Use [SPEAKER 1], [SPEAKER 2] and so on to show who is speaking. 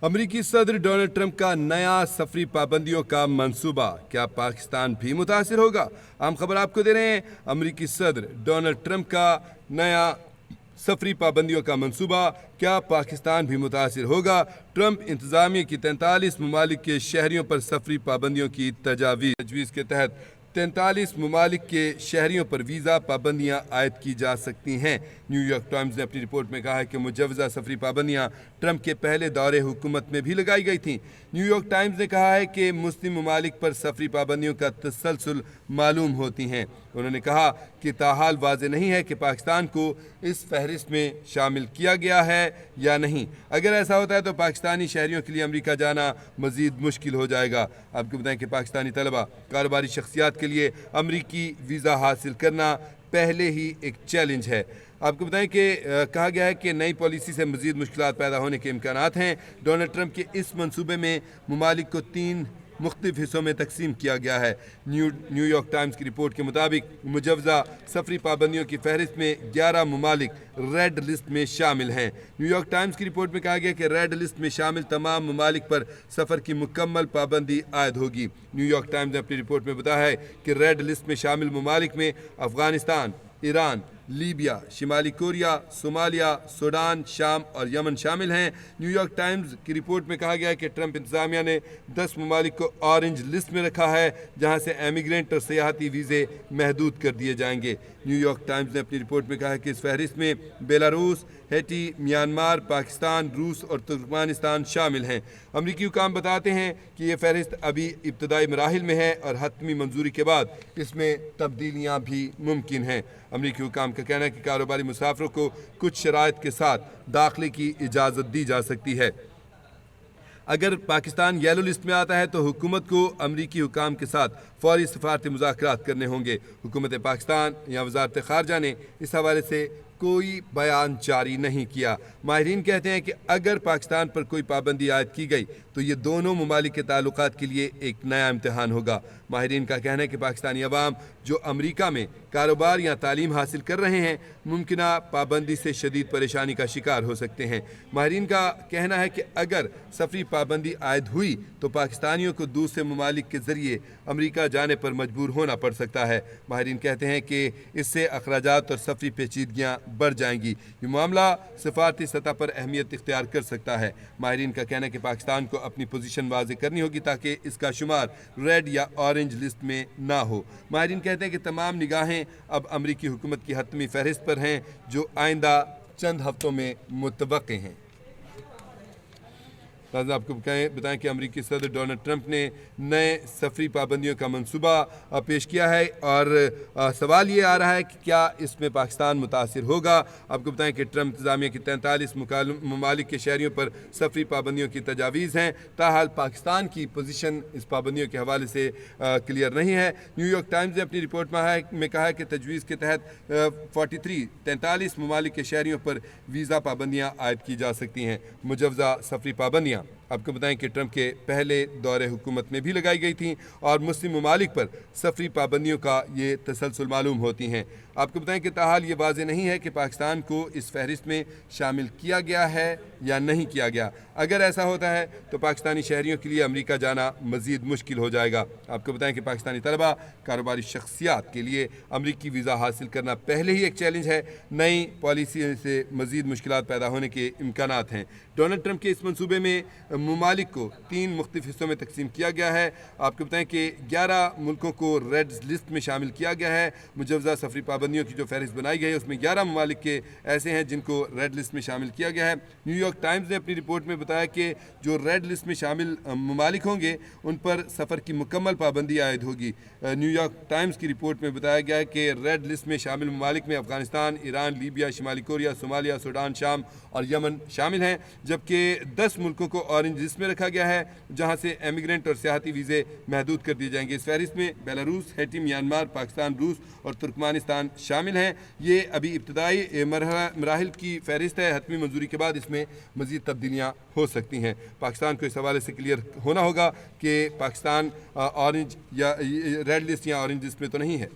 [SPEAKER 1] अमरीकी सदर Donald Trump का नया सफरी पाबंदियों का मंसूबा, क्या पाकिस्तान भी मुतासिर होगा? आम खबर आपको दे रहे हैं। अमरीकी सदर डोनाल्ड ट्रंप का नया सफरी पाबंदियों का मंसूबा, क्या पाकिस्तान भी मुतासिर होगा? ट्रंप इंतजामिया की 43 ममालिक के शहरियों पर सफरी पाबंदियों की तजवीज़ के तहत 43 ममालिक के शहरियों पर वीज़ा पाबंदियाँ आयद की जा सकती हैं। न्यूयॉर्क टाइम्स ने अपनी रिपोर्ट में कहा है कि मुजवज़ा सफरी पाबंदियाँ ट्रंप के पहले दौरे हुकूमत में भी लगाई गई थीं। न्यूयॉर्क टाइम्स ने कहा है कि मुस्लिम ममालिक पर सफरी पाबंदियों का तसलसल मालूम होती हैं। उन्होंने कहा कि ताहाल वाज़ेह नहीं है कि पाकिस्तान को इस फहरिस्त में शामिल किया गया है या नहीं। अगर ऐसा होता है तो पाकिस्तानी शहरियों के लिए अमरीका जाना मज़ीद मुश्किल हो जाएगा। आपको बताएं कि पाकिस्तानी तलबा कारोबारी शख्सियात के लिए अमरीकी वीज़ा हासिल करना पहले ही एक चैलेंज है। आपको बताएं कि कहा गया है कि नई पॉलिसी से मज़ीद मुश्किलात पैदा होने के इम्कानात हैं। डोनाल्ड ट्रंप के इस मंसूबे में ममालिक को 3 मुख्तलिफ हिस्सों में तकसीम किया गया है। न्यूयॉर्क टाइम्स की रिपोर्ट के मुताबिक मुजवज़ा सफरी पाबंदियों की फहरिस्त में 11 ममालिक रेड लिस्ट में शामिल हैं। न्यूयॉर्क टाइम्स की रिपोर्ट में कहा गया कि रेड लिस्ट में शामिल तमाम ममालिक पर सफ़र की मुकम्मल पाबंदी आयद होगी। न्यूयॉर्क टाइम्स ने अपनी रिपोर्ट में बताया है कि रेड लिस्ट में शामिल ममालिक में अफ़गानिस्तान, ईरान, लीबिया, शिमाली कोरिया, सोमालिया, सूडान, शाम और यमन शामिल हैं। न्यूयॉर्क टाइम्स की रिपोर्ट में कहा गया है कि ट्रंप इंतजामिया ने 10 ममालिक को ऑरेंज लिस्ट में रखा है, जहां से एमिग्रेंट और सियाहती वीज़े महदूद कर दिए जाएंगे। न्यूयॉर्क टाइम्स ने अपनी रिपोर्ट में कहा है कि इस फहरिस्त में बेलारूस, हैटी, म्यांमार, पाकिस्तान, रूस और तुर्कमानिस्तान शामिल हैं। अमरीकी हुकाम बताते हैं कि ये फहरिस्त अभी इब्तदाई मराहिल में है और हतमी मंजूरी के बाद इसमें तब्दीलियाँ भी मुमकिन हैं। अमरीकी हुकाम का कहना है कि कारोबारी मुसाफिरों को कुछ शराइत के साथ दाखिले की इजाज़त दी जा सकती है। अगर पाकिस्तान येलो लिस्ट में आता है तो हुकूमत को अमरीकी हुकाम के साथ फौरी सफारती मुज़ाकरात करने होंगे। हुकूमत पाकिस्तान या वज़ारत ख़ारजा ने इस हवाले से कोई बयान जारी नहीं किया। माहिरीन कहते हैं कि अगर पाकिस्तान पर कोई पाबंदी आयद की गई तो ये दोनों ममालिक के ताल्लुकात के लिए एक नया इम्तहान होगा। माहिरीन का कहना है कि पाकिस्तानी अवाम जो अमरीका में कारोबार या तालीम हासिल कर रहे हैं मुमकिना पाबंदी से शदीद परेशानी का शिकार हो सकते हैं। माहिरीन का कहना है कि अगर सफरी पाबंदी आयद हुई तो पाकिस्तानियों को दूसरे ममालिक के ज़रिए अमरीका जाने पर मजबूर होना पड़ सकता है। माहिरीन कहते हैं कि इससे अखराजात और सफरी पेचीदगियाँ बढ़ जाएंगी। ये मामला सफारती सतह पर अहमियत इख्तियार कर सकता है। माहिरीन का कहना है कि पाकिस्तान को अपनी पोजीशन वाज़ेह करनी होगी ताकि इसका शुमार रेड या ऑरेंज लिस्ट में ना हो। माहिरीन कहते हैं कि तमाम निगाहें अब अमरीकी हुकूमत की हतमी फहरिस्त पर हैं जो आइंदा चंद हफ्तों में मुतवक्के हैं। आपको बताएं कि अमरीकी सदर डोनाल्ड ट्रंप ने नए सफरी पाबंदियों का मंसूबा पेश किया है और सवाल ये आ रहा है कि क्या इसमें पाकिस्तान मुतासिर होगा। आपको बताएं कि ट्रंप इंतजामिया की 43 ममालिक के शहरियों पर सफरी पाबंदियों की तजावीज़ हैं। ताहाल पाकिस्तान की पोजीशन इस पाबंदियों के हवाले से क्लियर नहीं है। न्यूयॉर्क टाइम्स ने अपनी रिपोर्ट में कहा है कि तजवीज़ के तहत 43 ममालिक के शहरियों पर वीज़ा पाबंदियाँ आयद की जा सकती हैं। मुजवज़ा सफरी पाबंदियाँ आपको बताएं कि ट्रंप के पहले दौरे हुकूमत में भी लगाई गई थी और मुस्लिम ममालिक पर सफरी पाबंदियों का ये तसलसल मालूम होती हैं। आपको बताएं कि ताहाल ये वाज़ेह नहीं है कि पाकिस्तान को इस फहरिस्त में शामिल किया गया है या नहीं किया गया। अगर ऐसा होता है तो पाकिस्तानी शहरियों के लिए अमरीका जाना मज़ीद मुश्किल हो जाएगा। आपको बताएं कि पाकिस्तानी तलबा कारोबारी शख्सियात के लिए अमरीकी वीज़ा हासिल करना पहले ही एक चैलेंज है। नई पॉलिसी से मज़ीद मुश्किलात पैदा होने के इम्कानात हैं। डोनाल्ड ट्रंप के इस मंसूबे में ममालिक को 3 मुख्तलिफ हिस्सों में तकसीम किया गया है। आपको बताएं कि 11 मुल्कों को रेड लिस्ट में शामिल किया गया है। मुजवज़ा सफरी पाबंदियों की जो फहरिस्त बनाई गई है उसमें 11 ममालिक के ऐसे हैं जिनको रेड लिस्ट में शामिल किया गया है। न्यूयॉर्क टाइम्स ने अपनी रिपोर्ट में बताया कि जो रेड लिस्ट में शामिल ममालिक होंगे उन पर सफ़र की मुकम्मल पाबंदी आयद होगी। न्यूयॉर्क टाइम्स की रिपोर्ट में बताया गया है कि रेड लिस्ट में शामिल ममालिक में अफ़गानिस्तान, ईरान, लीबिया, शिमाली कोरिया, सोमालिया, सूडान, शाम और यमन शामिल हैं, जबकि 10 मुल्कों को ऑरेंज लिस्ट में रखा गया है जहां से एमिग्रेंट और सियाहती वीज़े महदूद कर दिए जाएंगे। इस फहरिस्त में बेलारूस, हैटी, म्यांमार, पाकिस्तान, रूस और तुर्कमानिस्तान शामिल हैं। ये अभी इब्तदाई मराहिल की फहरिस्त है। हतमी मंजूरी के बाद इसमें मज़ीद तब्दीलियाँ हो सकती हैं। पाकिस्तान को इस हवाले से क्लियर होना होगा कि पाकिस्तान ऑरेंज या रेड लिस्ट या ऑरेंज लिस्ट में तो नहीं है।